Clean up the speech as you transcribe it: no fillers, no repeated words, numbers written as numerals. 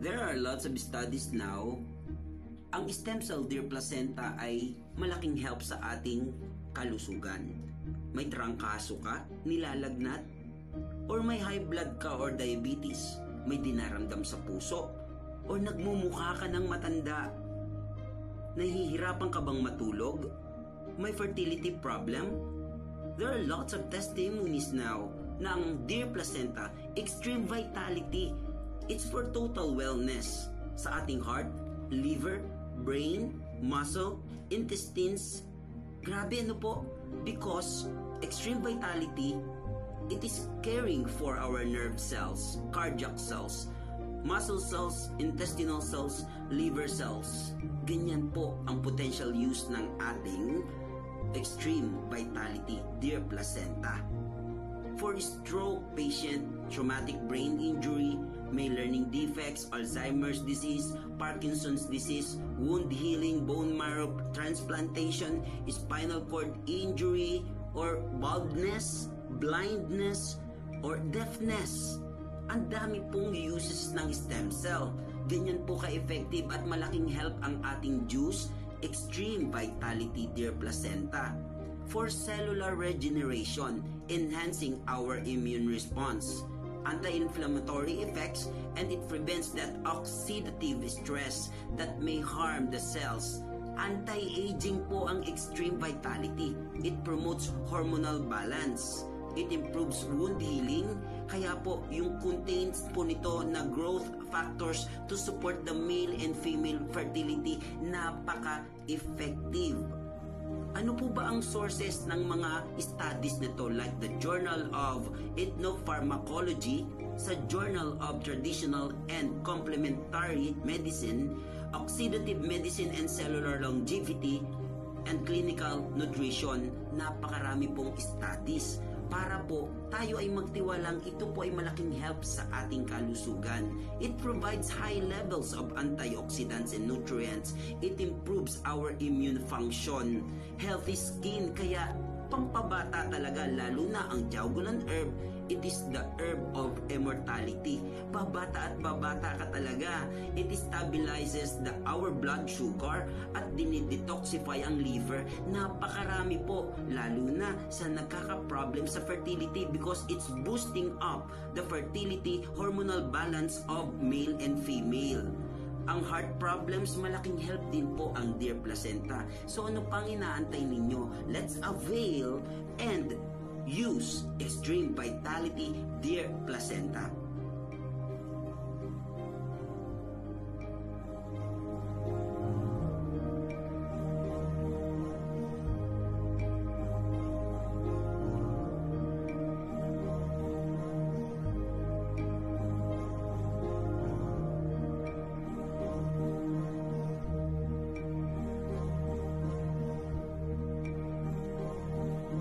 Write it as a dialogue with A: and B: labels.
A: There are lots of studies now. Ang stem cell deer placenta ay malaking help sa ating kalusugan. May trangkaso ka, nilalagnat, or may high blood ka or diabetes, may dinaramdam sa puso, or nagmumukha ka ng matanda, nahihirapan ka bang matulog, may fertility problem. There are lots of testimonies now na ang deer placenta, extreme vitality, it's for total wellness sa ating heart, liver, brain, muscle, intestines. Grabe ano po, because extreme vitality, it is caring for our nerve cells, cardiac cells, muscle cells, intestinal cells, liver cells. Ganyan po ang potential use ng ating extreme vitality deer placenta. For stroke patient, traumatic brain injury, may learning defects, Alzheimer's disease, Parkinson's disease, wound healing, bone marrow transplantation, spinal cord injury, or baldness, blindness, or deafness. Ang dami pong uses ng stem cell. Ganyan po ka-effective at malaking help ang ating juice, extreme vitality deer placenta. For cellular regeneration, enhancing our immune response, anti-inflammatory effects, and it prevents that oxidative stress that may harm the cells. Anti-aging po ang extreme vitality. It promotes hormonal balance. It improves wound healing. Kaya po, yung contains po nito na growth factors to support the male and female fertility, napaka-effective. Ano po ba ang sources ng mga studies nito, like the Journal of Ethnopharmacology, sa Journal of Traditional and Complementary Medicine, Oxidative Medicine and Cellular Longevity, and Clinical Nutrition. Napakarami pong studies para po tayo ay magtiwalang ito po ay malaking help sa ating kalusugan. It provides high levels of antioxidants and nutrients. It improves our immune function, healthy skin, kaya pampabata talaga, lalo na ang Jaugulan herb. It is the herb of immortality. Babata at babata ka talaga. It stabilizes our blood sugar at dinidetoxify ang liver. Napakarami po, lalo na sa nagkaka-problem sa fertility, because it's boosting up the fertility hormonal balance of male and female. Ang heart problems, malaking help din po ang deer placenta. So ano pang inaantay ninyo? Let's avail and use extreme vitality deer placenta.